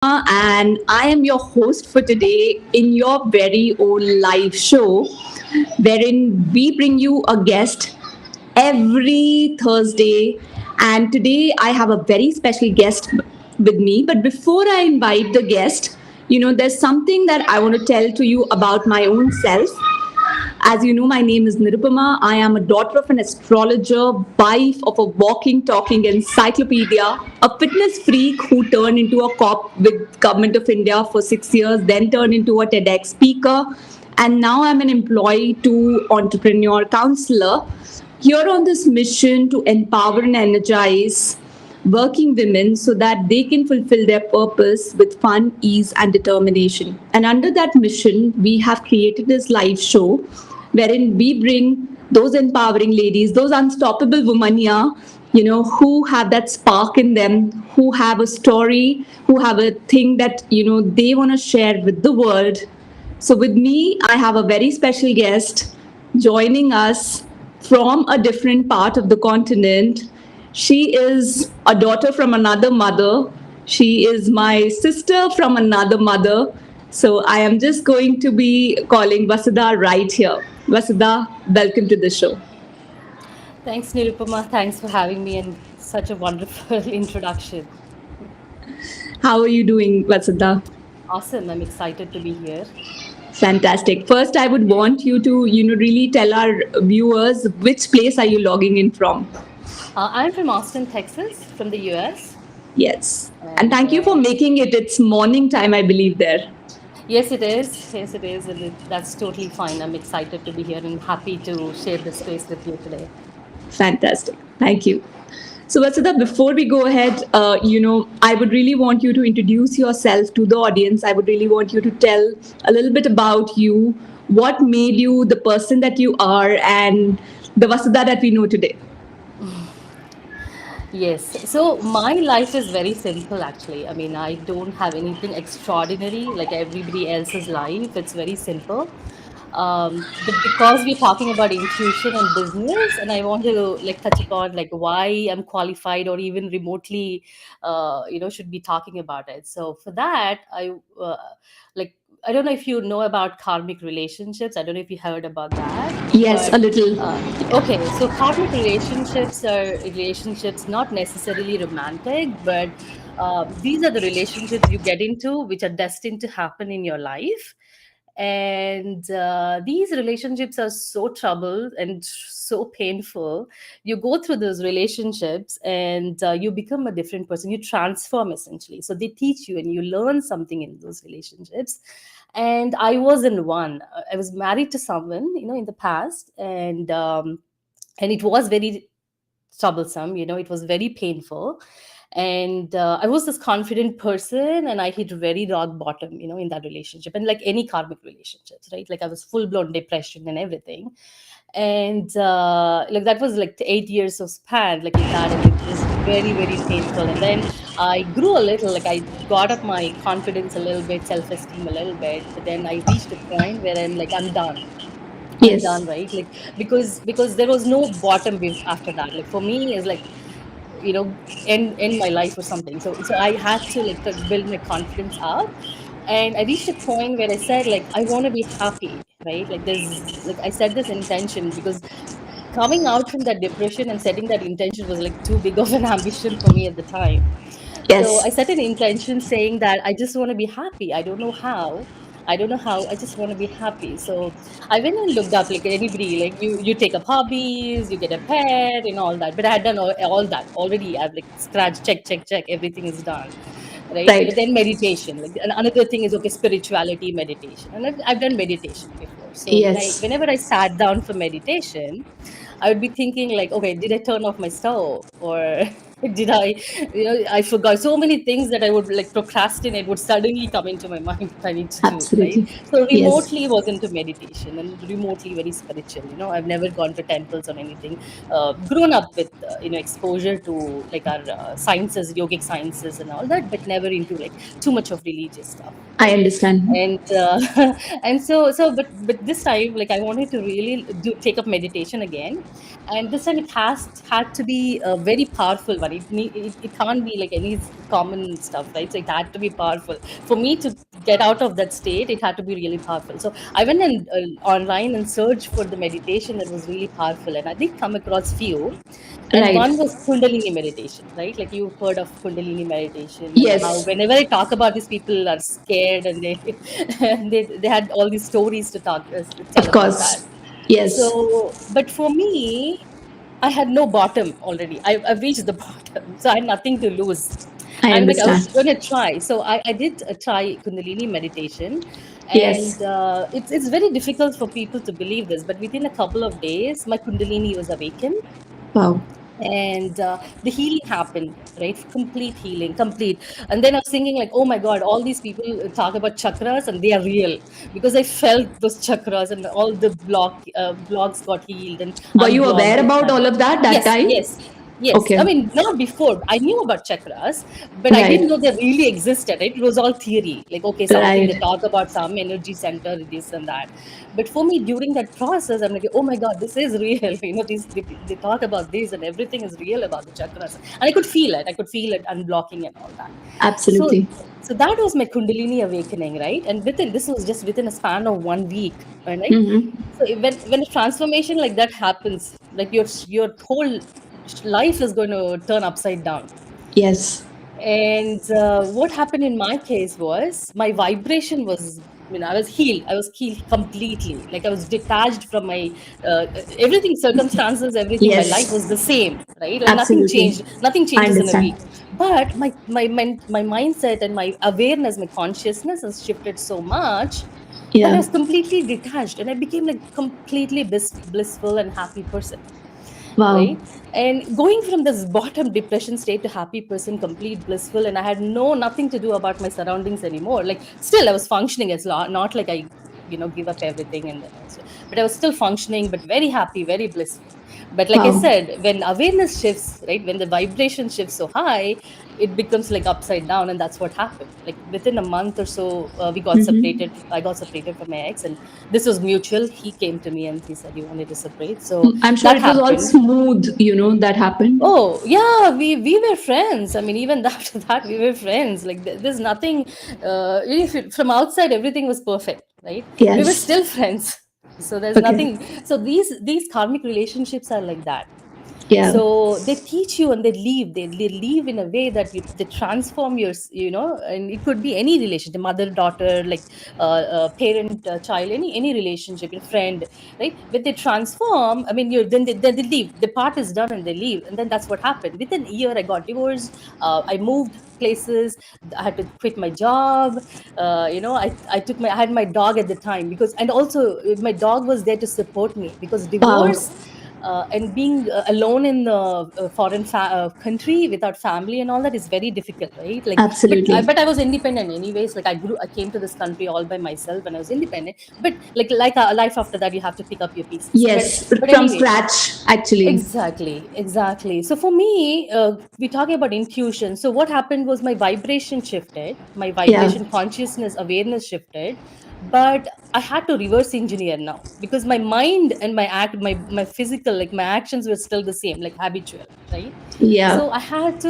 And I am your host for today in your very own live show, wherein we bring you a guest every Thursday. And today I have a very special guest with me. But before I invite the guest, there's something that I want to tell to you about my own self. As you know, my name is Nirupama. I am a daughter of an astrologer, wife of a walking, talking encyclopedia, a fitness freak who turned into a cop with Government of India for 6 years, then turned into a TEDx speaker, and now I'm an employee to entrepreneur counselor. Here on this mission to empower and energize working women so that they can fulfill their purpose with fun, ease, and determination. And under that mission, we have created this live show wherein we bring those empowering ladies, those unstoppable women here, who have that spark in them, who have a story, who have a thing that, they want to share with the world. So, with me, I have a very special guest joining us from a different part of the continent. She is a daughter from another mother. She is my sister from another mother. So, I am just going to be calling Vasudha right here. Vasudha, welcome to the show. Thanks, Nirupama. Thanks for having me and such a wonderful introduction. How are you doing, Vasudha? Awesome. I'm excited to be here. Fantastic. First, I would want you to, really tell our viewers which place are you logging in from? I'm from Austin, Texas, from the US. Yes. And And thank you for making it. It's morning time, I believe, there. yes, it is. Yes, it is. And that's totally fine. I'm excited to be here and happy to share this space with you today. Fantastic. Thank you. So, Vasudha, before we go ahead, I would really want you to introduce yourself to the audience. I would really want you to tell a little bit about you, what made you the person that you are, and the Vasudha that we know today. Yes. So my life is very simple, actually. I mean, I don't have anything extraordinary like everybody else's life. It's very simple. But because we're talking about intuition and business, and I want to like touch upon like why I'm qualified or even remotely, should be talking about it. So for that, like I don't know if you know about karmic relationships. I don't know if you heard about that, Yes, but a little. okay, so karmic relationships are relationships not necessarily romantic, but these are the relationships you get into which are destined to happen in your life. And these relationships are so troubled and so painful. You go through those relationships and you become a different person. You transform essentially. So they teach you and you learn something in those relationships. And I was in one. I was married to someone, in the past, and it was very troublesome. It was very painful, and I was this confident person, and I hit very rock bottom, in that relationship, and like any karmic relationships, right? Like I was full blown depression and everything, and like that was like 8 years of span like in that, and it was very very painful. And then I grew a little, like I got up my confidence a little bit, self esteem a little bit, but then I reached a point where I'm done. I'm Yes. done, right? Like because there was no bottom after that. Like for me, is like end my life or something. So I had to like build my confidence up, and I reached a point where I said like I want to be happy, right? Like there's like I set this intention because coming out from that depression and setting that intention was like too big of an ambition for me at the time. So Yes. I set an intention saying that I just want to be happy. I don't know how. I don't know how. I just want to be happy. So I went and looked up like anybody, like you take up hobbies, you get a pet and all that. But I had done all that already. I've like scratch, check, check, check. Everything is done. Right. Right. But then meditation. Like another thing is okay, spirituality, meditation. And I've done meditation before. So Yes. whenever I sat down for meditation, I would be thinking like, okay, did I turn off my stove? Or did I forgot so many things that I would like procrastinate would suddenly come into my mind that I need to do, right? Absolutely. So Yes. remotely was into meditation and remotely very spiritual. I've never gone to temples or anything. Grown up with exposure to like our sciences, yogic sciences and all that, but never into like too much of religious stuff, I right? understand. And and but this time like I wanted to really do take up meditation again, and this time it has had to be a very powerful one. one. It can't be like any common stuff, right? So it had to be powerful. For me to get out of that state, it had to be really powerful. So I went and online and searched for the meditation that was really powerful, and I did come across few. And Right. one was Kundalini meditation, right? Like you've heard of Kundalini meditation, and how Yes. whenever I talk about this, people are scared, and they and they had all these stories to tell Of about that. course. Yes. So, but for me, I had no bottom already. I've reached the bottom, so I had nothing to lose. I I'm like, I was understand. going to try. So I did try Kundalini meditation, and Yes. it's very difficult for people to believe this, but within a couple of days, my Kundalini was awakened, Wow. and the healing happened, right? Complete healing, complete. And then I was thinking like, oh my god, all these people talk about chakras and they are real, because I felt those chakras, and all the blocks got healed and Were you unblocked aware this about time. all of that Yes, time? yes, yes. I Okay. mean, not before. I knew about chakras, but I didn't Right. know they really existed, right? It was all theory, like, okay, something they Right. talk about, some energy center, this and that. But for me, during that process, I'm like, oh my God, this is real. They talk about this, and everything is real about the chakras. And I could feel it. I could feel it unblocking and all that. So, Absolutely. so that was my Kundalini awakening, right? And this was just within a span of 1 week, right? Mm-hmm. So when a transformation like that happens, like your whole life is going to turn upside down. Yes. And what happened in my case was my vibration was, I was healed. I was healed completely. Like I was detached from my uh, everything, circumstances, everything. My life was Yes. the same, right? Like nothing Absolutely. changed. Nothing I changes in a understand. week. But my mindset and my awareness, my consciousness has shifted so much that I Yeah. was completely detached, and I became like completely blissful and happy person, Wow. right? And going from this bottom depression state to happy person, complete blissful, and I had nothing to do about my surroundings anymore. Like still I was functioning as not like I give up everything, and then also, but I was still functioning, but very happy, very blissful. But like I Wow. said, when awareness shifts, right, when the vibration shifts so high, it becomes like upside down, and that's what happened. Like within a month or so, we got Mm-hmm. separated. I got separated from my ex, and this was mutual. He came to me and he said he wanted to separate, so I'm sure that it was all happened. smooth, that happened. Oh yeah, we were friends. I mean, even after that, we were friends. Like there's nothing. From outside, everything was perfect, right? We were Yes. still friends. So there's Okay. nothing. So these karmic relationships are like that. Yeah. So they teach you, and they leave in a way that they transform and it could be any relationship, mother daughter, like parent child, any relationship, a friend, right? When they transform, I mean, then they leave, the part is done, and they leave. And then that's what happened. Within a year I got divorced. I moved places. I had to quit my job. I had my dog at the time, because, and also my dog was there to support me, because Wow. divorce and being alone in the foreign country without family and all that is very difficult, right? Like, Absolutely. but I was independent anyways. Like I came to this country all by myself, and I was independent. But like a life after that, you have to pick up your pieces. Yes. But From anyway, scratch, actually. exactly, exactly. So for me, we're talking about intuition. So what happened was my vibration shifted, my Yeah. vibration consciousness awareness shifted, but I had to reverse engineer now, because my mind and my physical, like my actions were still the same, like habitual, right? Yeah. So I had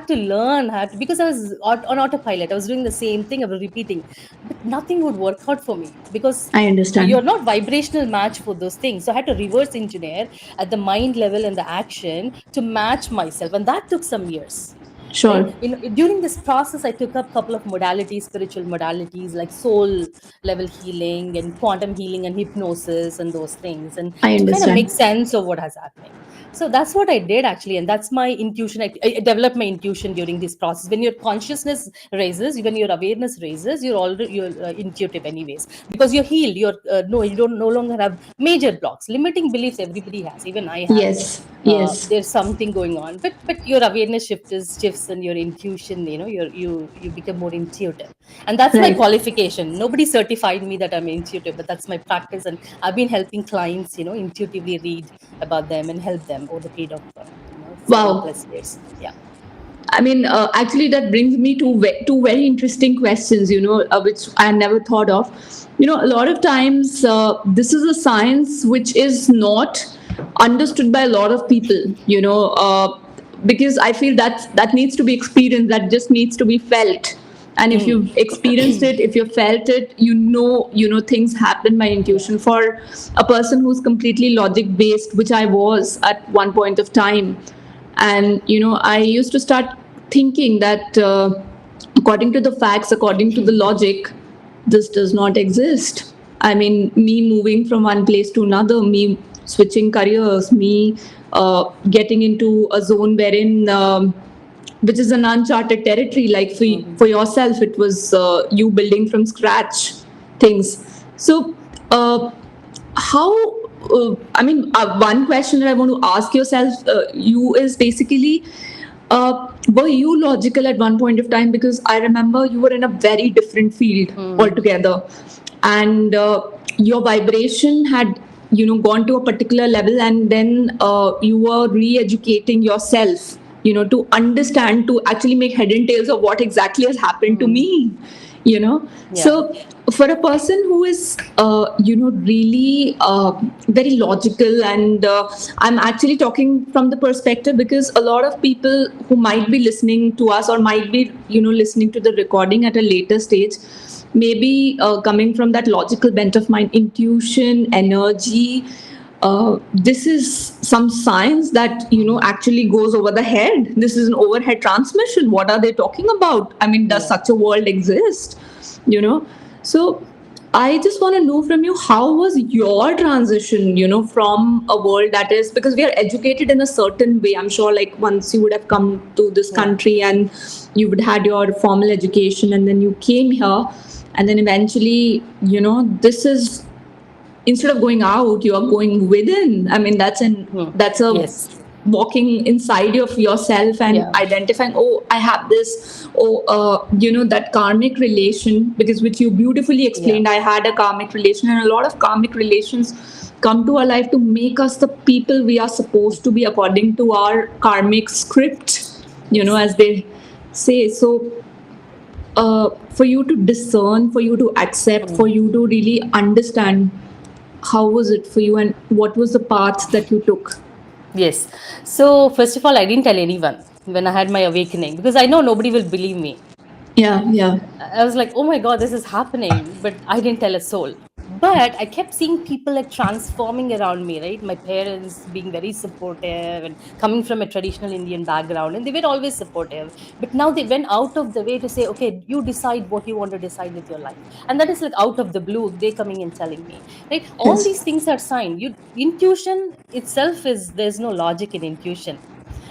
to learn how to, because I was on autopilot. I was doing the same thing. I was repeating, but nothing would work out for me, because I understand. you're not vibrational match for those things. So I had to reverse engineer at the mind level and the action to match myself, and that took some years, right? Sure. During this process, I took up a couple of modalities, spiritual modalities, like soul level healing and quantum healing and hypnosis and those things, and I to kind of understand. make sense of what has happening. So that's what I did actually, and that's my intuition. I developed my intuition during this process. When your consciousness raises, when your awareness raises, you're intuitive anyways, because you're healed. You don't no longer have major blocks, limiting beliefs. Everybody has, even I have. Yes. Yes. There's something going on, but your awareness shifts, and your intuition, you become more intuitive, and that's my Right. qualification. Nobody certified me that I'm intuitive, but that's my practice, and I've been helping clients intuitively read about them and help them over the period of 7 Wow. plus years. Yeah. I mean, actually, that brings me to two very interesting questions, which I never thought of. A lot of times, this is a science which is not understood by a lot of people. because I feel that needs to be experienced, that just needs to be felt. And if Mm. you've experienced it, if you felt it, you know things happen by Yeah. intuition. For a person who's completely logic based, which I was at one point of time, and I used to start thinking that according to the facts, according to the logic, this does not exist. I mean, me moving from one place to another, me switching careers, me getting into a zone wherein which is an uncharted territory. Like Mhm. for yourself, it was you building from scratch things. So how I mean, one question that I want to ask yourself, you, is basically, were you logical at one point of time? Because I remember you were in a very different field Mhm. altogether, and your vibration had gone to a particular level, and then you were re-educating yourself, to understand, to actually make head and tails of what exactly has happened to Mhm. me. you know Yeah. so for a person who is really very logical, and I'm actually talking from the perspective, because a lot of people who might be listening to us, or might be listening to the recording at a later stage, maybe coming from that logical bent of mind, intuition, energy. This is some science that actually goes over the head. This is an overhead transmission. What are they talking about? I mean, does Yeah. such a world exist? you know so I just want to know from you, how was your transition, from a world that is, because we are educated in a certain way. I'm sure, like, once you would have come to this Yeah. country and you would had your formal education, and then you came here, and then eventually, this is, instead of going out, you are going within. I mean, Hmm. that's a Yes. walking inside of yourself and Yeah. identifying, oh, I have this. Oh, that karmic relation, because which you beautifully Yeah. explained, I had a karmic relation, and a lot of karmic relations come to our life to make us the people we are supposed to be according to our karmic script, Yes. as they say. So for you to discern, for you to accept, for Mm. you to really understand, how was it for you, and what was the path that you took? Yes. So first of all, I didn't tell anyone when I had my awakening because I know nobody will believe me. Yeah, yeah. I was like, oh my God, this is happening. But I didn't tell a soul. But I kept seeing people like transforming around me, right? My parents being very supportive and coming from a traditional Indian background, and they were always supportive. But now they went out of the way to say, okay, you decide what you want to decide with your life. And that is like out of the blue, they coming and telling me, right? All Yes. these things are sign. Intuition itself is there's no logic in intuition.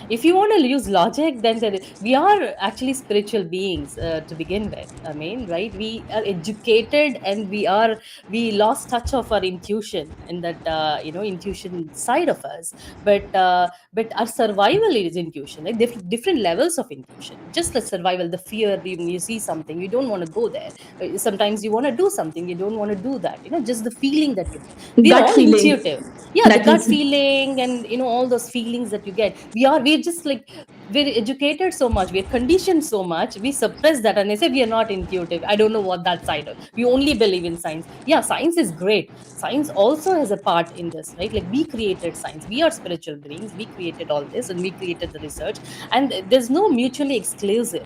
If you want to use logic, then we are actually spiritual beings to begin with. I mean, right, we are educated and we lost touch of our intuition and that intuition side of us. But our survival is intuition, like different levels of intuition. Just the survival, the fear, when you see something you don't want to go there. Sometimes you want to do something, you don't want to do that, just the feeling that you get. We're Gut all feeling. intuitive. Yeah, the That gut is feeling and all those feelings that you get. We're just like, we're educated so much, we're conditioned so much, we suppress that and they say we are not intuitive. I don't know what that side of, we only believe in science. Yeah, science is great. Science also has a part in this, right? Like, we created science, we are spiritual beings, we created all this and we created the research. And there's no mutually exclusive,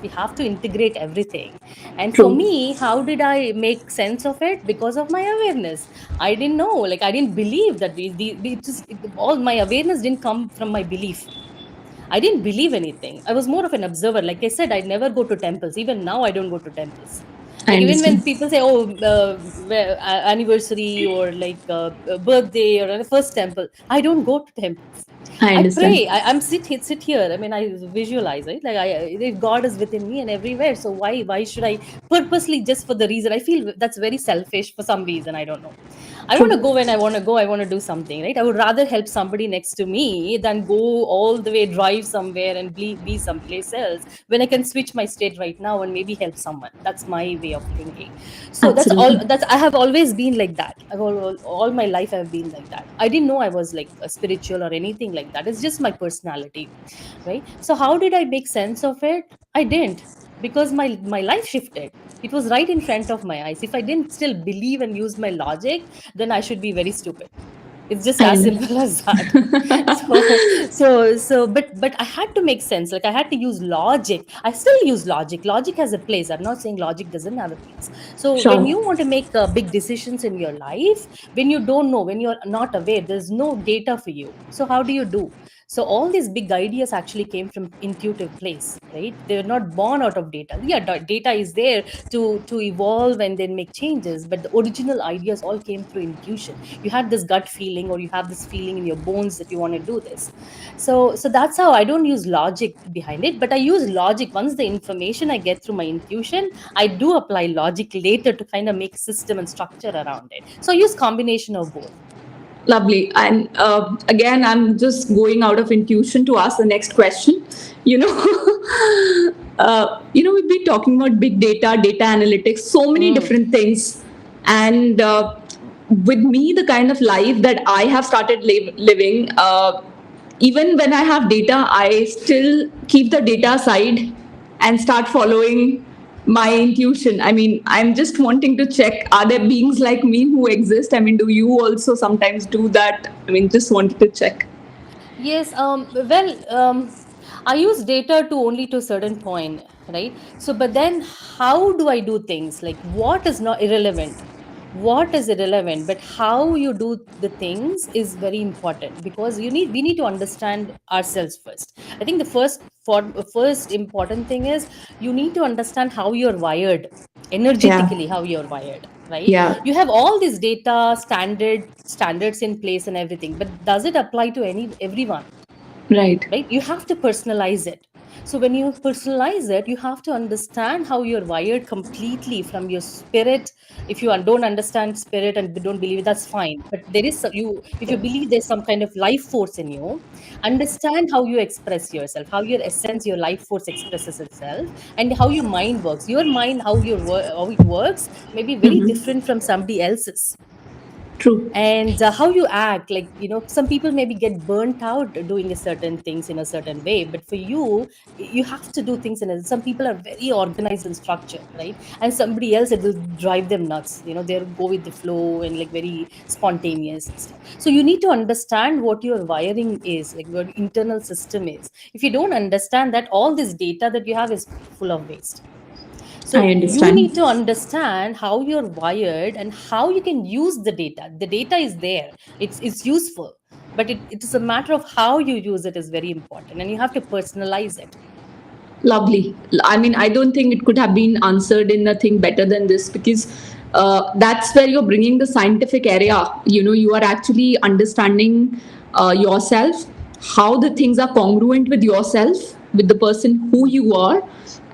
we have to integrate everything. And for true. me, how did I make sense of it? Because of my awareness. I didn't know, like, I didn't believe that all my awareness didn't come from my belief. I didn't believe anything. I was more of an observer. Like I said, I never go to temples. Even now, I don't go to temples. I Like, even when understand. people say, "Oh, anniversary or like birthday or a first temple," I don't go to temples. I I understand. pray. I'm sit here. I mean, I visualize it. Like, if God is within me and everywhere, so why should I purposely, just for the reason? I feel that's very selfish for some reason. I don't know. I want to True. go when I want to go. I want to do something, right? I would rather help somebody next to me than go all the way, drive somewhere and be someplace else when I can switch my state right now and maybe help someone. That's my way of thinking. So that's all. Absolutely. I have always been like that. All my life I've been like that. I didn't know I was like a spiritual or anything like that. It's just my personality, right? So how did I make sense of it? I didn't, because my life shifted. It was right in front of my eyes. If I didn't still believe and use my logic, then I should be very stupid. It's just I as understand. simple as that. But I had to make sense. Like I had to use logic. I still use logic. Logic has a place. I'm not saying logic doesn't have a place. So when Sure. you want to make big decisions in your life, when you don't know, when you're not aware, there's no data for you. So how do you do? So all these big ideas actually came from intuitive place, right? They're not born out of data. Yeah, data is there to evolve and then make changes, but the original ideas all came through intuition. You had this gut feeling, or you have this feeling in your bones that you want to do this. So that's how I don't use logic behind it, but I use logic. Once the information I get through my intuition, I do apply logic later to kind of make system and structure around it. So I use combination of both. Lovely. And again, I'm just going out of intuition to ask the next question. You know, we've been talking about big data, data analytics, so many Mm. different things. And with me, the kind of life that I have started living, even when I have data, I still keep the data aside and start following my intuition. I mean, I'm just wanting to check, are there beings like me who exist? I mean, do you also sometimes do that? I mean, just wanted to check. Yes, I use data to only to a certain point, right? So, but then how do I do things? Like what is not irrelevant? What is irrelevant? But how you do the things is very important, because we need to understand ourselves first. I think the first important thing is you need to understand how you're wired, Yeah. energetically how you're wired, right? Yeah. You have all these data standards in place and everything, but does it apply to everyone? Right. Right, you have to personalize it. So when you personalize it, you have to understand how you're wired completely from your spirit. If you don't understand spirit and don't believe it, that's fine, but there is you if you believe there's some kind of life force in you, understand how you express yourself, how your essence, your life force expresses itself, and how your mind works. Your mind, how it works may be very different from somebody else's. True. And how you act, like, some people maybe get burnt out doing a certain things in a certain way, but for you, you have to do things some people are very organized and structured, right? And somebody else, it will drive them nuts, they'll go with the flow and like very spontaneous and stuff. So you need to understand what your wiring is, like what internal system is. If you don't understand that, all this data that you have is full of waste. I So you understand. need to understand how you're wired and how you can use the data. The data is there, it's useful, but it is a matter of how you use it is very important, and you have to personalize it. Lovely. I mean, I don't think it could have been answered in nothing better than this, because that's where you're bringing the scientific area. You are actually understanding yourself, how the things are congruent with yourself, with the person who you are,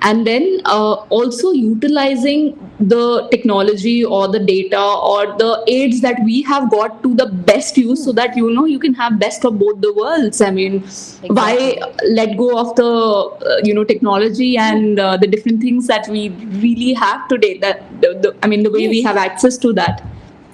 and then also utilizing the technology or the data or the aids that we have got to the best use, so Hmm, that you can have best of both the worlds. I mean, why exactly. let go of the technology and the different things that we really have today, that I mean, the way we Yes. have access to that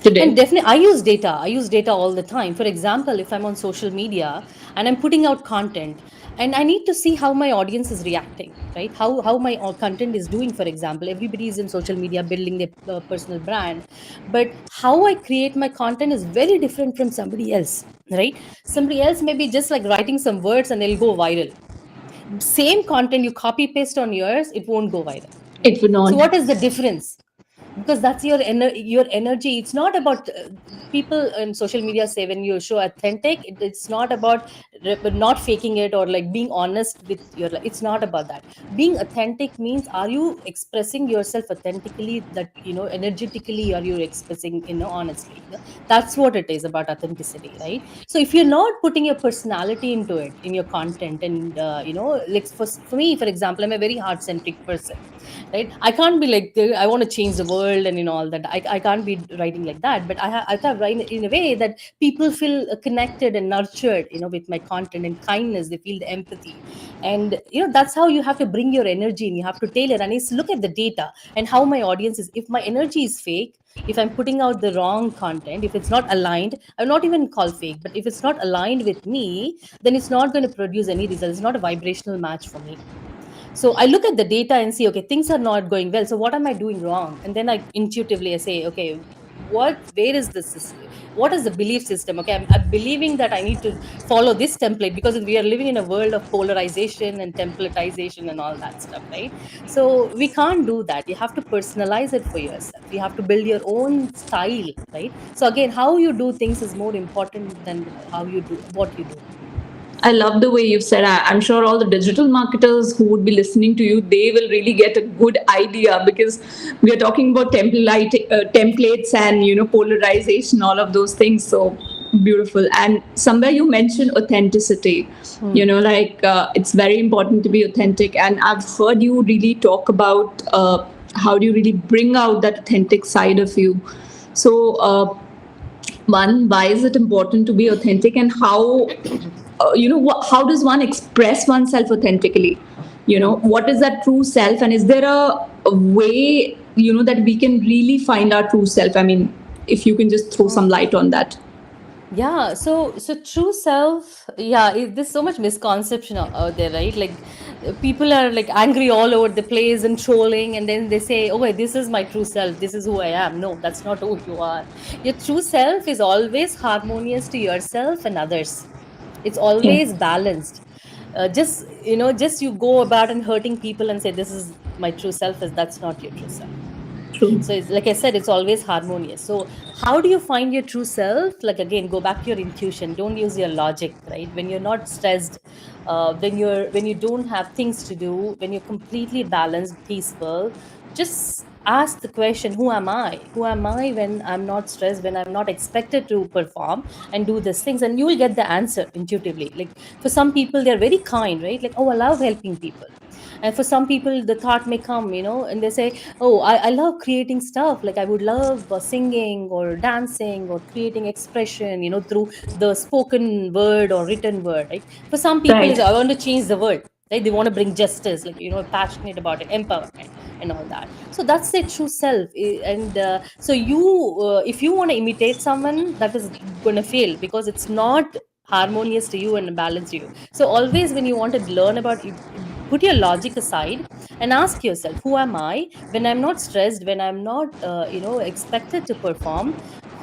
today. And definitely, I use data all the time. For example, if I'm on social media and I'm putting out content, and I need to see how my audience is reacting, right? How my content is doing. For example, everybody is in social media building their personal brand, but how I create my content is very different from somebody else, right? Somebody else may be just like writing some words and they'll go viral. Same content you copy paste on yours, it won't go viral. It would So not. what is the difference? Because that's your energy. It's not about people in social media say when you show authentic, it's not about not faking it or like being honest with your it's not about that. Being authentic means, are you expressing yourself authentically, that energetically are you expressing honestly. That's what it is about authenticity, right? So if you're not putting your personality into it in your content, and like for me, for example, I'm a very heart centric person, right? I can't be like I want to change the world and all that. I can't be writing like that, but I have write in a way that people feel connected and nurtured, with my content, and kindness, they feel the empathy. And that's how you have to bring your energy, and you have to tailor, and it's look at the data and how my audience is. If my energy is fake, if I'm putting out the wrong content, if it's not aligned, I'll not even call fake, but if it's not aligned with me, then it's not going to produce any results. It's not a vibrational match for me. So I look at the data and see, okay, things are not going well, so what am I doing wrong? And then I intuitively I say, okay, where is this, what is the belief system? Okay, I'm believing that I need to follow this template, because we are living in a world of polarization and templatization and all that stuff, right? So we can't do that. You have to personalize it for yourself. You have to build your own style, right? So again, how you do things is more important than how you do what you do. I love the way you've said. I'm sure all the digital marketers who would be listening to you, they will really get a good idea, because we are talking about templates and polarization, all of those things. So beautiful. And somewhere you mentioned authenticity. Like it's very important to be authentic. And I've heard you really talk about how do you really bring out that authentic side of you. So one, why is it important to be authentic, and how how does one express oneself authentically? What is that true self, and is there a way that we can really find our true self? I mean, if you can just throw some light on that. Yeah, so true self, yeah, there's so much misconception out there, right? Like people are like angry all over the place and trolling, and then they say, "Oh, wait, this is my true self. This is who I am." No, that's not who you are. Your true self is always harmonious to yourself and others. It's Yeah, always balanced. Just you go about and hurting people and say, "This is my true self," is that's not your true self. true. So it's like I said, it's always harmonious. So how do you find your true self? Like again, go back to your intuition. Don't use your logic, right? When you're not stressed, when you don't have things to do, when you're completely balanced, peaceful, just ask the question, who am I? Who am I when I'm not stressed, when I'm not expected to perform and do these things? And you will get the answer intuitively. Like for some people, they're very kind, right? Like, oh, I love helping people. And for some people the thought may come, and they say, oh, I love creating stuff, like I would love singing or dancing or creating expression, through the spoken word or written word, right? For some people is, Right. I want to change the world, right? They want to bring justice, like, passionate about it, empowerment and all that. So that's their true self. And so if you want to imitate someone, that is going to fail, because it's not harmonious to you and balanced to you. So always when you want to learn about you, put your logic aside and ask yourself, who am I when I'm not stressed, when I'm not expected to perform?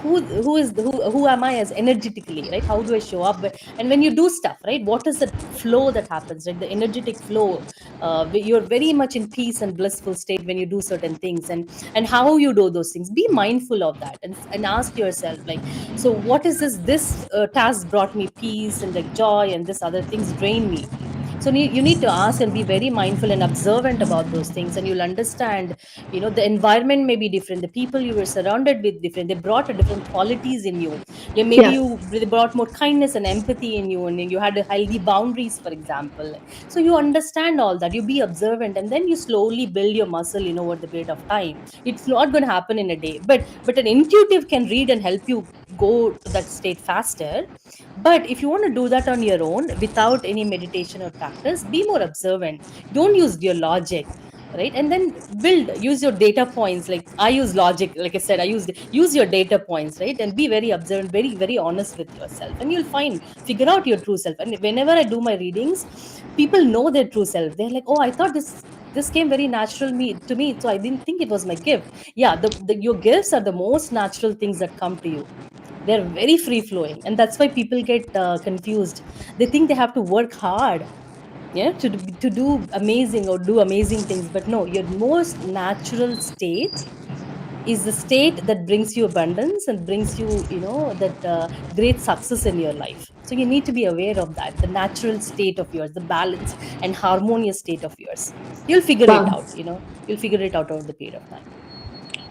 Who am I as energetically, right? How do I show up? And when you do stuff, right, what is the flow that happens, right? The energetic flow, you're very much in peace and blissful state when you do certain things. And how you do those things, be mindful of that, and ask yourself, like, so what is this task brought me peace and like joy, and this other things drain me. So you need to ask and be very mindful and observant about those things, and you'll understand, the environment may be different, the people you were surrounded with different, they brought a different qualities in you. Yeah, maybe Yeah. they brought more kindness and empathy in you, and you had a healthy boundaries, for example. So you understand all that, you be observant, and then you slowly build your muscle, over the period of time. It's not going to happen in a day, but an intuitive can read and help you go to that state faster. But if you want to do that on your own without any meditation or practice, be more observant. Don't use your logic, right? And then use your data points. Like I use logic, like I said, use your data points, right? And be very observant, very, very honest with yourself, and you'll figure out your true self. And whenever I do my readings, people know their true self. They're like, oh, I thought this came very natural to me, so I didn't think it was my gift. Yeah, your gifts are the most natural things that come to you. They're very free flowing, and that's why people get confused. They think they have to work hard, yeah, to do amazing or do amazing things. But no, your most natural state is the state that brings you abundance and brings you, that great success in your life. So you need to be aware of that, the natural state of yours, the balanced and harmonious state of yours. You'll figure it Wow. out, you'll figure it out over the period of time.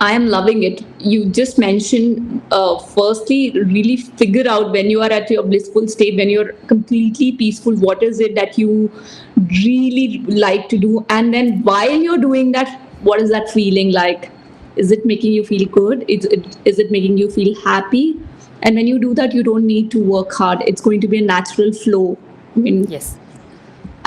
I am loving it. You just mentioned, firstly, really figure out when you are at your blissful state, when you're completely peaceful, what is it that you really like to do? And then while you're doing that, what is that feeling like? Is it making you feel good? Is it making you feel happy? And when you do that, you don't need to work hard. It's going to be a natural flow. I mean, Yes.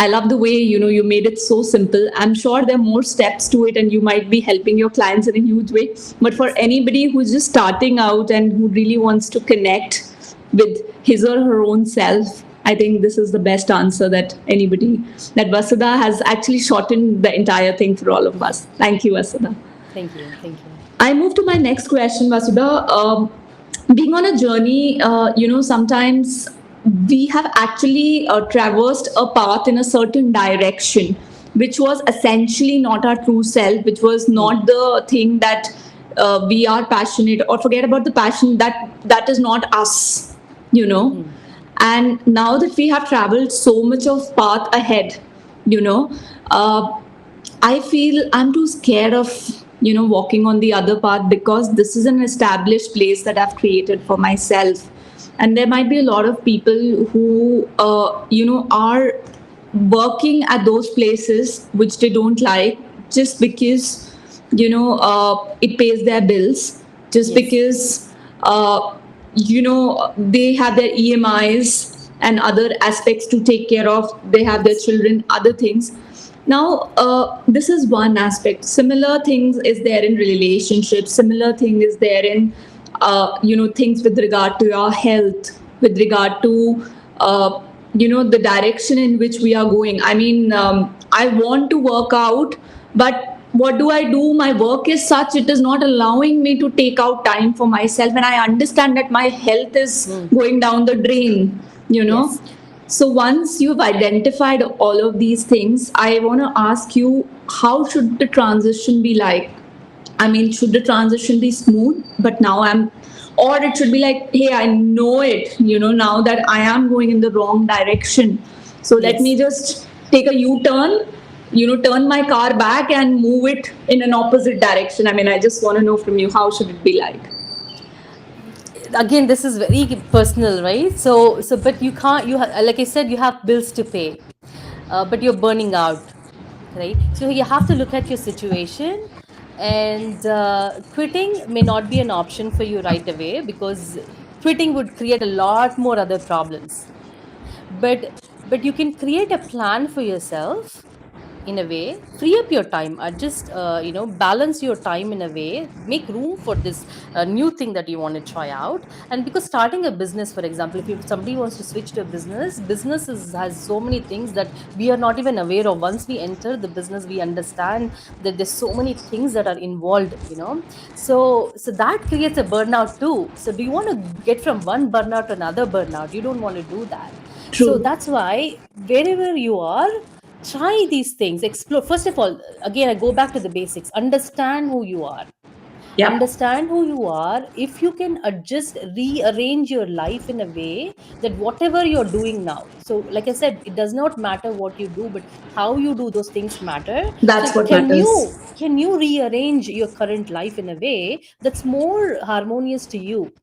I love the way you made it so simple. I'm sure there are more steps to it, and you might be helping your clients in a huge way. But for Yes. anybody who's just starting out and who really wants to connect with his or her own self, I think this is the best answer that Vasudha has actually shortened the entire thing for all of us. Thank you, Vasudha. Thank you. Thank you. I move to my next question, Vasudha. Being on a journey, sometimes we have actually traversed a path in a certain direction, which was essentially not our true self, which was not Hmm. the thing that we are passionate, or forget about the passion, that is not us, you know. Hmm. And now that we have traveled so much of path ahead, you know, uh, I feel I'm too scared of, walking on the other path, because this is an established place that I've created for myself. And there might be a lot of people who, are working at those places which they don't like, just because, it pays their bills, just Yes. because, they have their EMIs and other aspects to take care of, they have their Yes. children, other things. Now, this is one aspect. Similar things is there in relationships. Similar thing is there in, things with regard to your health, with regard to, the direction in which we are going. I mean, I want to work out, but what do I do? My work is such, it is not allowing me to take out time for myself, and I understand that my health is Hmm. going down the drain. You know, Yes. so once you've identified all of these things, I want to ask you, how should the transition be like? I mean, should the transition be smooth? But now I'm, or it should be like, hey, I know it, now that I am going in the wrong direction. So let me Yes. just take a U turn, turn my car back and move it in an opposite direction. I mean, I just want to know from you, how should it be like? Again, this is very personal, right? So but you can't, like I said, you have bills to pay, but you're burning out, right? So you have to look at your situation, and quitting may not be an option for you right away, because quitting would create a lot more other problems. But you can create a plan for yourself, in a way, free up your time, adjust, balance your time in a way, make room for this new thing that you want to try out. And because starting a business, for example, if somebody wants to switch to a business has so many things that we are not even aware of. Once we enter the business, we understand that there's so many things that are involved, so that creates a burnout too. So do you want to get from one burnout to another burnout? You don't want to do that. So True. that's why, wherever you are, try these things, explore. First of all, again, I go back to the basics. Understand who you are. Yep. Understand who you are. If you can adjust, rearrange your life in a way that whatever you're doing now, so like I said, it does not matter what you do, but how you do those things matter. So That's what matters. can you rearrange your current life in a way that's more harmonious to you,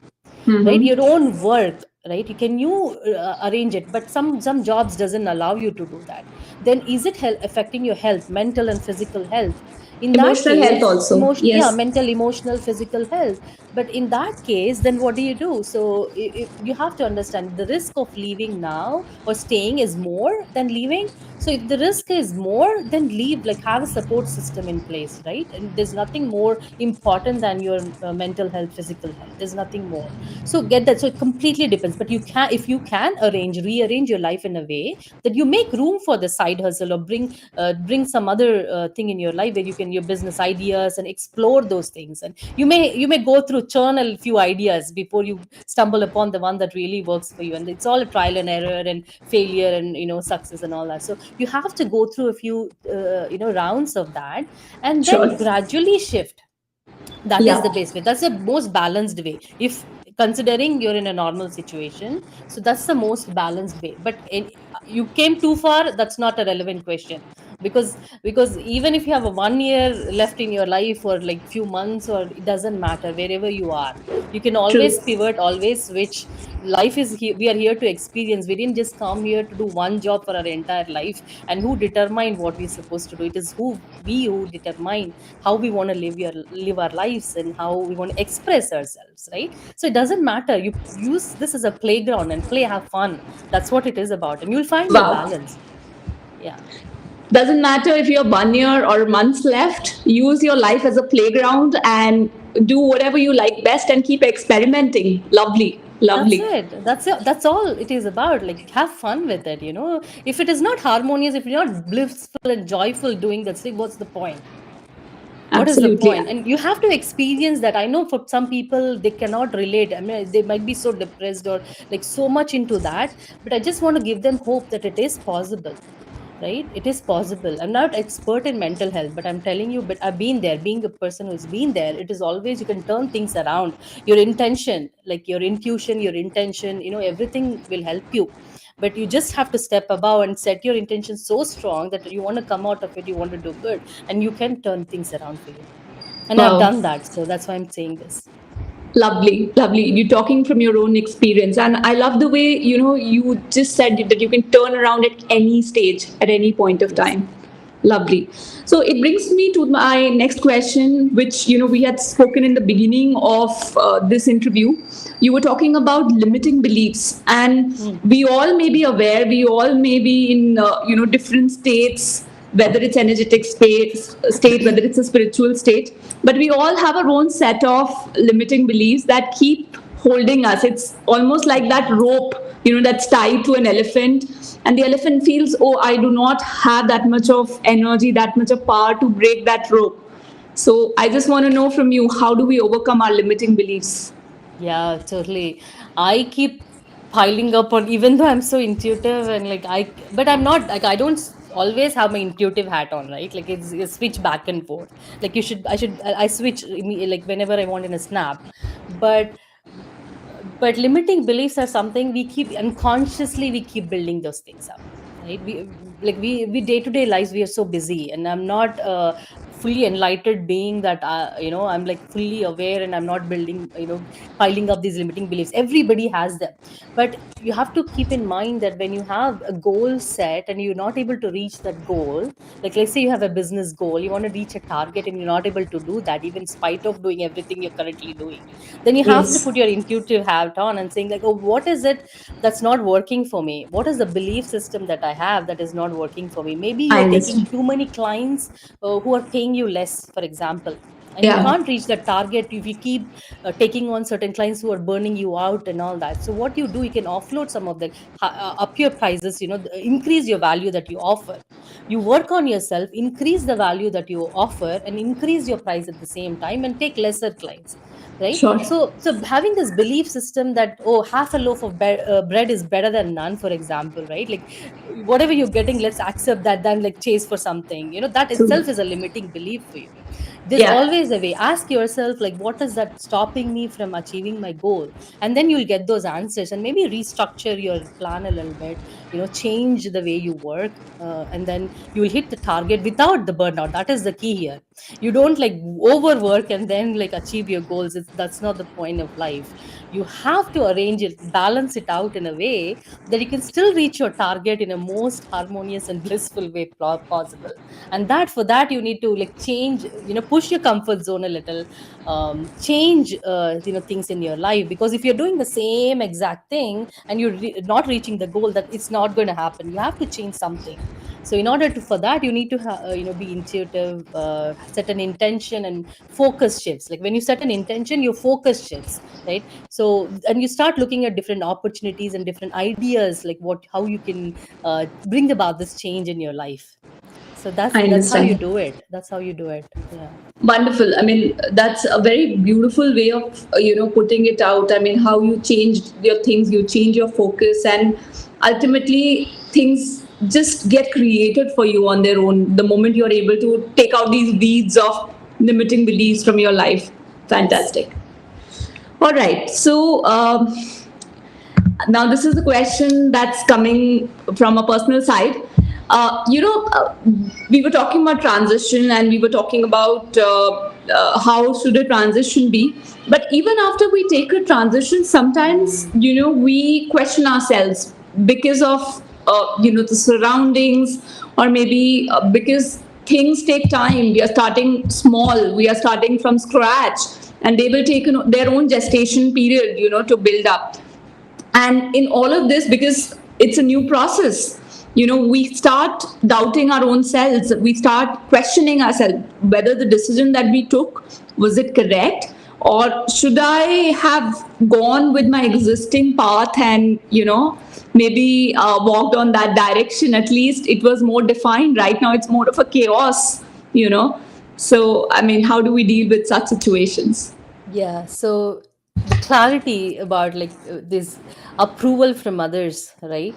right? Mm-hmm. Your own work, right? You arrange it, but some jobs doesn't allow you to do that. Then is it affecting your health, mental and physical health? In that Emotional health case, also. yeah, Yes. mental, emotional, physical health. But in that case, then what do you do? So you have to understand the risk of leaving now or staying is more than leaving. So if the risk is more, then leave, like have a support system in place, right? And there's nothing more important than your mental health, physical health. There's nothing more. So get that. So it completely depends, but you can, if you can rearrange your life in a way that you make room for the side hustle, or bring some other thing in your life where you can, your business ideas, and explore those things. And you may go through, churn a few ideas before you stumble upon the one that really works for you. And it's all a trial and error and failure and success and all that. So you have to go through a few rounds of that, and then Sure. gradually shift. That is the Yeah. best way. That's the most balanced way, if considering you're in a normal situation. So that's the most balanced way. But you came too far, that's not a relevant question. Because even if you have a 1 year left in your life, or like few months, or it doesn't matter, wherever you are, you can True. always pivot, always switch. Life is here, we are here to experience. We didn't just come here to do one job for our entire life. And who determined what we're supposed to do? It is who determine how we want to live our lives, and how we want to express ourselves, right? So it doesn't matter. You use this as a playground and play, have fun. That's what it is about, and you'll find your Wow. balance. Yeah. Doesn't matter if you have 1 year or months left, use your life as a playground and do whatever you like best and keep experimenting. Lovely. That's Lovely. it. That's it. That's all it is about. Like, have fun with it. If it is not harmonious, if you're not blissful and joyful doing that thing, what's the point? What is the Absolutely. point? And you have to experience that. I know for some people they cannot relate. I mean, they might be so depressed or like so much into that, but I just want to give them hope that it is possible, right? It is possible. I'm not expert in mental health, but I'm telling you, but I've been there. Being a person who's been there, it is always, you can turn things around. Your intention, like your intuition, your intention, everything will help you. But you just have to step above and set your intention so strong that you want to come out of it, you want to do good, and you can turn things around for you. And I've Wow. done that, so that's why I'm saying this. Lovely, lovely. You're talking from your own experience. And I love the way, you just said that you can turn around at any stage, at any point of Yes. time. Lovely. So it brings me to my next question, which, we had spoken in the beginning of this interview. You were talking about limiting beliefs. And Mm. we all may be aware, we all may be in, different states, whether it's energetic state, whether it's a spiritual state, but we all have our own set of limiting beliefs that keep holding us. It's almost like that rope, that's tied to an elephant, and the elephant feels, oh, I do not have that much of energy, that much of power to break that rope. So I just want to know from you, how do we overcome our limiting beliefs? Yeah, totally. I keep piling up on, even though I'm so intuitive and like but I'm not like, I don't always have my intuitive hat on, right? Like it's switch back and forth. Like I switch like whenever I want in a snap. But limiting beliefs are something we keep unconsciously, we keep building those things up, right? We day to day lives, we are so busy, and I'm not fully enlightened being that I'm like fully aware, and I'm not building, piling up these limiting beliefs. Everybody has them. But you have to keep in mind that when you have a goal set and you're not able to reach that goal, like let's say you have a business goal, you want to reach a target and you're not able to do that, even in spite of doing everything you're currently doing, then you have to Yes, put your intuitive hat on and saying like, oh, what is it that's not working for me? What is the belief system that I have that is not working for me? Maybe you I are taking understand. too many clients who are paying you less, for example, and you Yeah, can't reach that target if you keep taking on certain clients who are burning you out and all that. So what you do, you can offload some of the up your prices, increase your value that you offer. You work on yourself, increase the value that you offer, and increase your price at the same time, and take lesser clients, right? sure. So having this belief system that, oh, half a loaf of bread is better than none, for example, right? Like whatever you're getting, let's accept that, then like chase for something, that True. itself is a limiting belief for you. There's Yeah, always a way. Ask yourself, like, what is that stopping me from achieving my goal? And then you'll get those answers, and maybe restructure your plan a little bit, change the way you work, and then you will hit the target without the burnout. That is the key here. You don't like overwork and then like achieve your goals. That's not the point of life. You have to arrange it, balance it out in a way that you can still reach your target in a most harmonious and blissful way possible. And that, for that, you need to like change, push your comfort zone a little, change things in your life, because if you're doing the same exact thing and you're not reaching the goal, that it's not going to happen. You have to change something. So in order to, for that, you need to be intuitive, set an intention, and focus shifts. Like when you set an intention, your focus shifts, right? So, and you start looking at different opportunities and different ideas, like what how you can bring about this change in your life. So that's I that's how you understand. do it. That's how you do it. Yeah. Wonderful. I mean, that's a very beautiful way of, putting it out. I mean, how you changed your things, you change your focus, and ultimately things just get created for you on their own the moment you're able to take out these weeds of limiting beliefs from your life. Yes. Fantastic. All right. So, now this is the question that's coming from a personal side. We were talking about transition, and we were talking about how should a transition be. But even after we take a transition, sometimes, we question ourselves because of the surroundings, or maybe because things take time. We are starting small, we are starting from scratch, and they will take their own gestation period, to build up. And in all of this, because it's a new process, we start doubting our own selves, we start questioning ourselves whether the decision that we took, was it correct, or should I have gone with my existing path and maybe walked on that direction. At least it was more defined. Right now it's more of a chaos, you know So, I mean, how do we deal with such situations? Yeah, so the clarity about like this approval from others, right?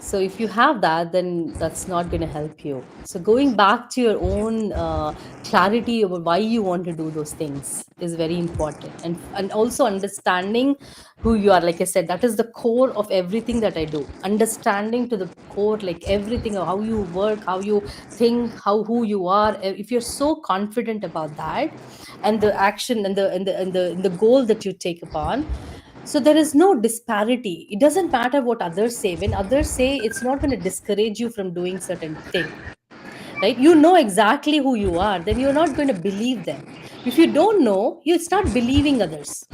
So if you have that, then that's not going to help you. So going back to your own clarity about why you want to do those things is very important, and also understanding who you are. Like I said, that is the core of everything that I do. Understanding to the core, like everything of how you work, how you think, how who you are. If you're so confident about that, and the action and the goal that you take upon, so there is no disparity. It doesn't matter what others say. When others say, it's not going to discourage you from doing certain thing, right? You know exactly who you are, then you're not going to believe them. If you don't know, you start believing others.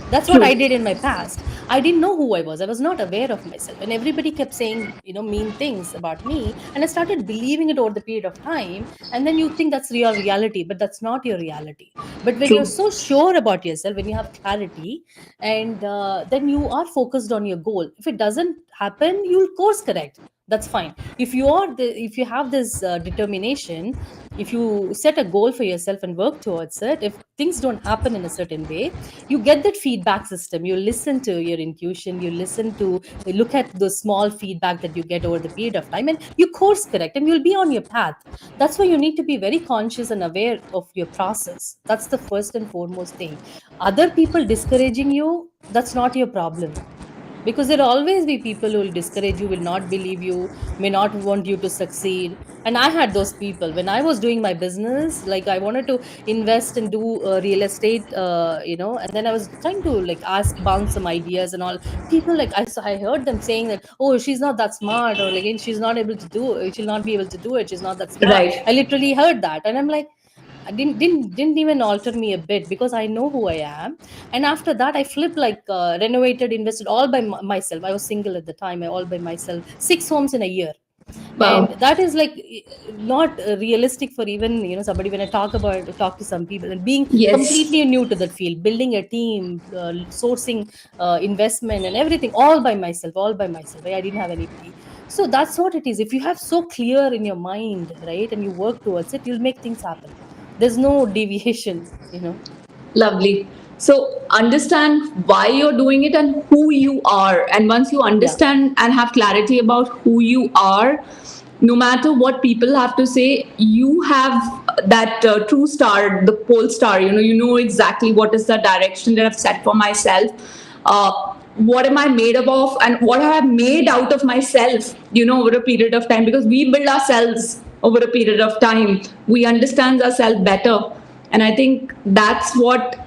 That's what I True. did in my past. I didn't know who I was not aware of myself, and everybody kept saying, mean things about me, and I started believing it over the period of time. And then you think that's your reality, but that's not your reality. But when you're True. so sure about yourself, when you have clarity, and then you are focused on your goal, if it doesn't happen, you'll course correct. That's fine. If you have this determination, if you set a goal for yourself and work towards it, if things don't happen in a certain way, you get that feedback system. You listen to your intuition, you look at the small feedback that you get over the period of time, and you course correct, and you'll be on your path. That's why you need to be very conscious and aware of your process. That's the first and foremost thing. Other people discouraging you, that's not your problem, because there'll always be people who will discourage you, will not believe you, may not want you to succeed. And I had those people when I was doing my business. Like, I wanted to invest and do real estate, and then I was trying to like ask, bounce some ideas and all. People, like, I heard them saying that, oh, she's not that smart, or like, she's not able to do it, she'll not be able to do it, she's not that smart. Right. I literally heard that, and I'm like, I didn't even alter me a bit, because I know who I am. And after that, I flipped, like, renovated, invested all by myself. I was single at the time. I all by myself, 6 homes in a year. And Wow. that is like not realistic for even somebody. When I talk to some people, and being Yes. completely new to that field, building a team, sourcing investment and everything, all by myself. I didn't have anybody. So that's what it is. If you have so clear in your mind, right, and you work towards it, you'll make things happen. There's no deviation. Lovely. So understand why you're doing it and who you are. And once you Yeah. understand and have clarity about who you are, no matter what people have to say, you have that true star, the pole star. You know exactly what is the direction that I've set for myself. What am I made up of, and what have I made out of myself? Over a period of time, because we build ourselves over a period of time. We understand ourselves better, and I think that's what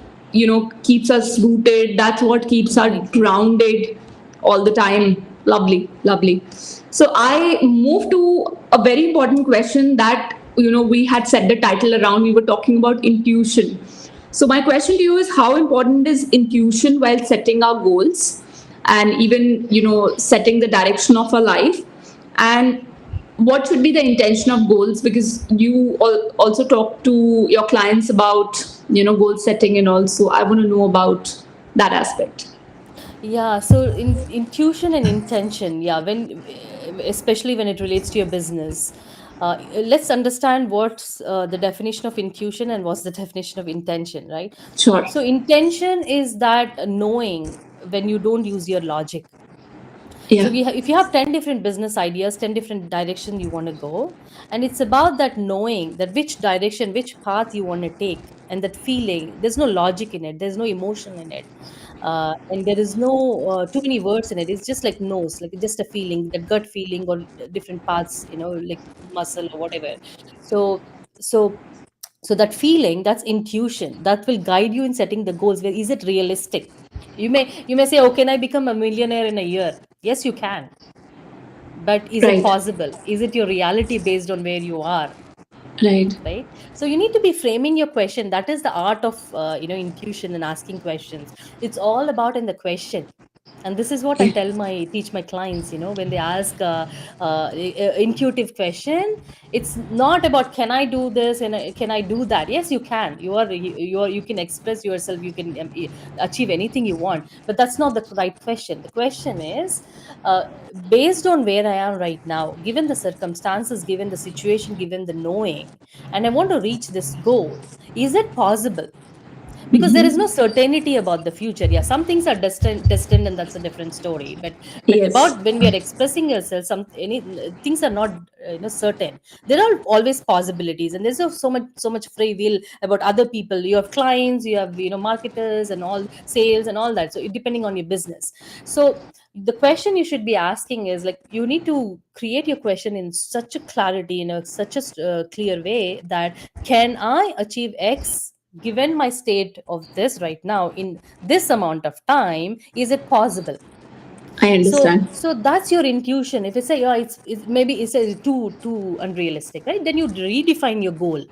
keeps us rooted, that's what keeps us Definitely. grounded all the time. Lovely, lovely. So I move to a very important question that we had set the title around. We were talking about intuition. So my question to you is, how important is intuition while setting our goals, and even setting the direction of our life? And what should be the intention of goals? Because you also talk to your clients about goal setting, and also I want to know about that aspect. Yeah, so intuition and intention, yeah, especially when it relates to your business, let's understand what's the definition of intuition and what's the definition of intention, right? Sure. So intention is that knowing when you don't use your logic. So Yeah. if you have 10 different business ideas, 10 different direction you want to go, and it's about that knowing that which direction, which path you want to take, and that feeling, there's no logic in it, there's no emotion in it, and there is no too many words in it. It's just like nose, like just a feeling, that gut feeling, or different parts, like muscle or whatever. So so so that feeling, that's intuition, that will guide you in setting the goals. Where is it realistic? You may say, oh, can I become a millionaire in a year? Yes, you can. But is it Right. possible? Is it your reality based on where you are? Right. Right. So you need to be framing your question. That is the art of intuition and asking questions. It's all about in the question. And this is what I teach my clients, when they ask intuitive question. It's not about can I do this and can I do that. Yes, you can. You can express yourself, you can achieve anything you want, but that's not the right question. The question is, uh, based on where I am right now, given the circumstances, given the situation, given the knowing, and I want to reach this goal, is it possible? Because there is no certainty about the future. Yeah, some things are destined, and that's a different story. But Yes, about when we are expressing ourselves, some any things are not certain. There are always possibilities, and there's so much free will about other people. You have clients, you have marketers and all, sales and all that, so depending on your business. So the question you should be asking is, like, you need to create your question in such a clarity, in a such a clear way, that can I achieve X given my state of this right now in this amount of time? Is it possible? I understand. So that's your intuition. If you say, yeah, maybe it's too unrealistic, right? Then you redefine your goal,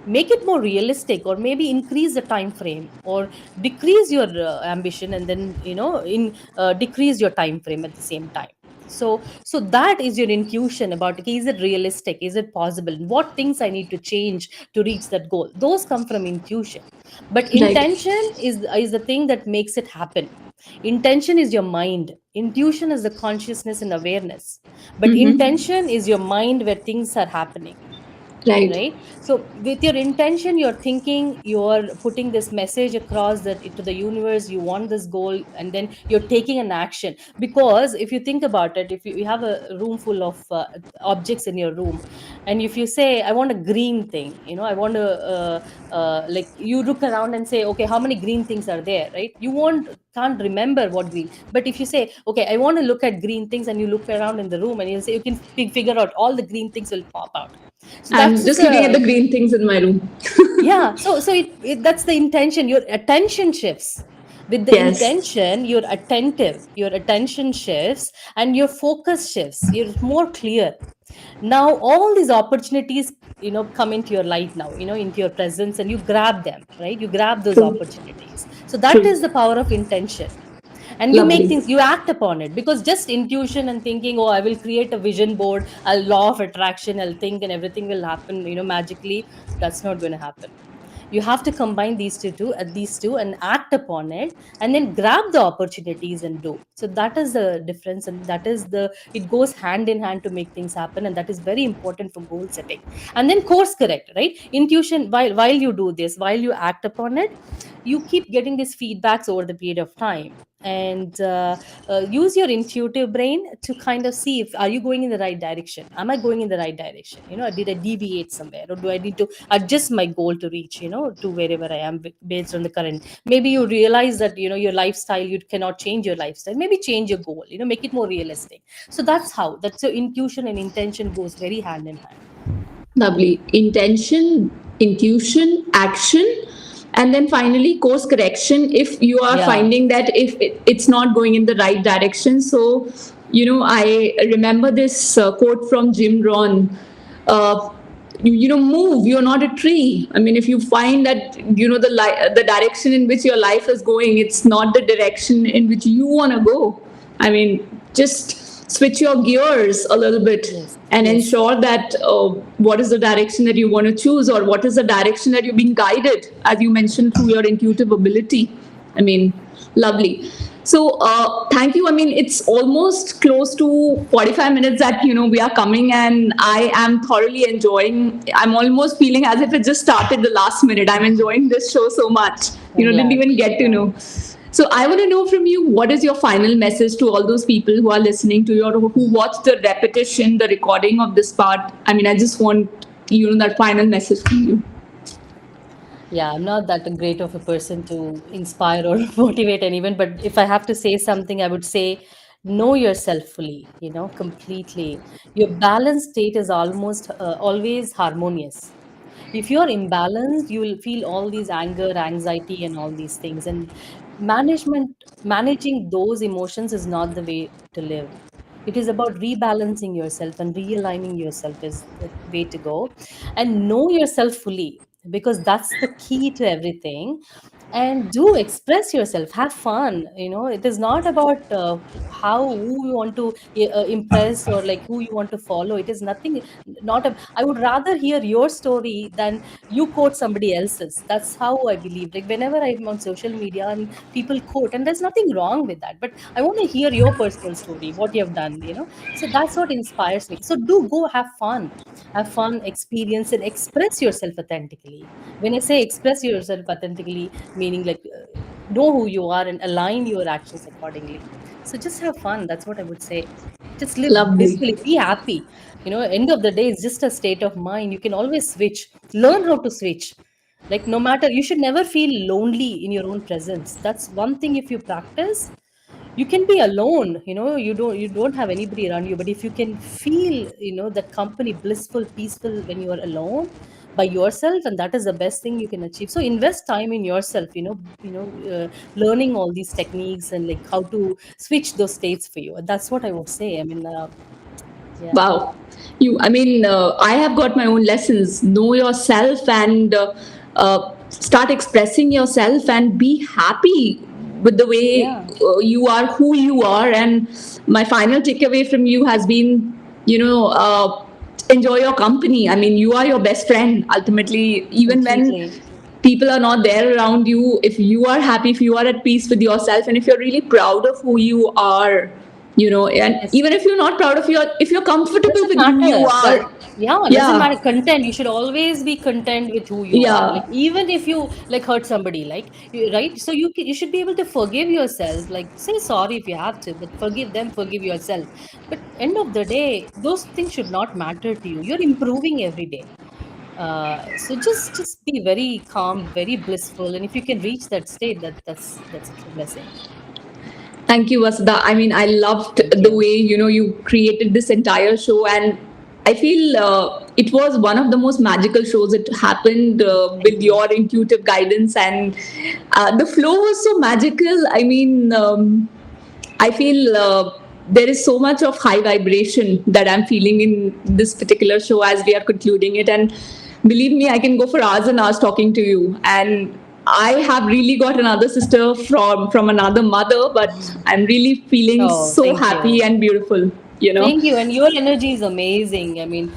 make it more realistic, or maybe increase the time frame, or decrease your ambition, and then in decrease your time frame at the same time. So that is your intuition about, okay, is it realistic, is it possible, what things I need to change to reach that goal. Those come from intuition. But Right. intention is the thing that makes it happen. Intention is your mind, intuition is the consciousness and awareness, but intention is your mind where things are happening, Right. right? So with your intention, you're thinking, you're putting this message across that to the universe, you want this goal, and then you're taking an action. Because if you think about it, if you have a room full of objects in your room, and if you say, I want a green thing, I want to like, you look around and say, okay, how many green things are there, right? You won't can't remember what green. But if you say, okay, I want to look at green things, and you look around in the room, and you'll say, you can figure out all the green things will pop out. So I'm that's just looking at the a, green things in my room. yeah. So that's the intention. Your attention shifts. With the Yes. intention, you're attentive. Your attention shifts, and your focus shifts. You're more clear. Now all these opportunities come into your light now, into your presence, and you grab them, right? You grab those True. opportunities. So that True. is the power of intention. And you make Lovely. things, you act upon it. Because just intuition and thinking, oh, I will create a vision board, a law of attraction, I'll think and everything will happen magically, that's not going to happen. You have to combine these two and act upon it, and then grab the opportunities and do. So that is the difference, and that is the it goes hand in hand to make things happen, and that is very important for goal setting. And then course correct, right? Intuition, while you do this, while you act upon it, you keep getting these feedbacks over the period of time. And use your intuitive brain to kind of see, if are you going in the right direction, am I going in the right direction, did I deviate somewhere, or do I need to adjust my goal to reach to wherever I am, based on the current. Maybe you realize that your lifestyle, you cannot change your lifestyle, maybe change your goal, make it more realistic. So that's your intuition and intention goes very hand in hand. Lovely. Intention, intuition, action, and then finally course correction if you are Yeah. finding that if it's not going in the right direction. So, I remember this quote from Jim Rohn. Uh, move, you're not a tree. I mean, if you find that the direction in which your life is going, it's not the direction in which you want to go. I mean, just switch your gears a little bit Yes. and Yes. ensure that what is the direction that you want to choose, or what is the direction that you're being guided, as you mentioned, through your intuitive ability. I mean, lovely. So, thank you. I mean, it's almost close to 45 minutes that, we are coming, and I am thoroughly enjoying. I'm almost feeling as if it just started the last minute. I'm enjoying this show so much. I'm Didn't glad. even get to know. So I want to know from you, what is your final message to all those people who are listening to you, or who watch the repetition, the recording of this part? I mean, I just want, that final message from you. Yeah, I'm not that great of a person to inspire or motivate anyone, but if I have to say something, I would say, know yourself fully, completely. Your balanced state is almost always harmonious. If you're imbalanced, you will feel all these anger, anxiety, and all these things. And managing those emotions is not the way to live. It is about rebalancing yourself, and realigning yourself is the way to go. And know yourself fully, because that's the key to everything. and do express yourself, have fun. It is not about how who you want to impress, or like who you want to follow. It is nothing. Not I would rather hear your story than you quote somebody else's. That's how I believe. Like whenever I'm on social media and people quote, and there's nothing wrong with that, but I want to hear your personal story, what you have done. So that's what inspires me. So do go have fun, experience, and express yourself authentically. When I say express yourself authentically, meaning like know who you are and align your actions accordingly. So just have fun. That's what I would say. Just live Lovely. blissfully, be happy. End of the day is just a state of mind. You can always switch. Learn how to switch. Like no matter, you should never feel lonely in your own presence. That's one thing. If you practice, you can be alone. You don't have anybody around you, but if you can feel that company, blissful, peaceful, when you are alone by yourself, and that is the best thing you can achieve. So invest time in yourself, learning all these techniques and like how to switch those states for you. That's what I would say. I mean, yeah. Wow. I mean, I have got my own lessons. Know yourself and start expressing yourself and be happy with the way Yeah, you are, who you are. And my final takeaway from you has been, enjoy your company. I mean, you are your best friend ultimately, even when completely. people are not there around you. If you are happy, if you are at peace with yourself, and if you're really proud of who you are, and Yes. even if you're not proud of if you're comfortable Doesn't with who you matter. are. Yeah, doesn't Yeah. matter. Content. You should always be content with who you are. Like Yeah. even if you like hurt somebody, like right. So you should be able to forgive yourself. Like say sorry if you have to, but forgive them, forgive yourself. But end of the day, those things should not matter to you. You're improving every day. So just be very calm, very blissful, and if you can reach that state, that's a true blessing. Thank you, Vasudha. I mean, I loved Thank the you. way you created this entire show, and I feel it was one of the most magical shows. It happened Thank with you. your intuitive guidance, and the flow was so magical. I mean, I feel there is so much of high vibration that I'm feeling in this particular show as we are concluding it. And believe me, I can go for hours and hours talking to you. And I have really got another sister from another mother, but I'm really feeling Oh, so thank happy you. and beautiful. You know, Thank you. And your energy is amazing. I mean,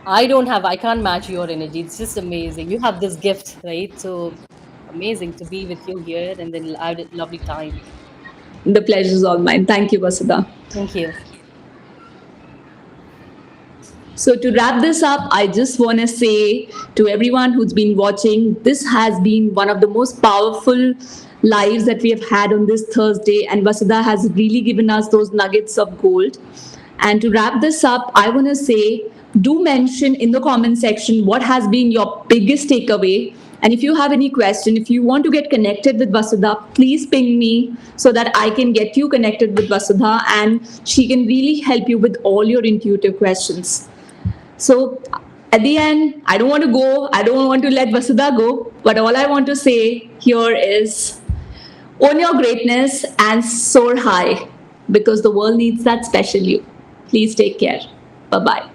I can't match your energy. It's just amazing. You have this gift, right? So amazing to be with you here, and then I had a lovely time. the pleasure is all mine. Thank you, Vasudha. Thank you. So, to wrap this up, I just want to say to everyone who's been watching, this has been one of the most powerful lives that we have had on this Thursday, and Vasudha has really given us those nuggets of gold. And to wrap this up, I want to say do mention in the comment section what has been your biggest takeaway. And if you have any question, if you want to get connected with Vasudha, please ping me so that I can get you connected with Vasudha and she can really help you with all your intuitive questions. So at the end, I don't want to go. I don't want to let Vasudha go. But all I want to say here is own your greatness and soar high because the world needs that special you. Please take care. Bye bye.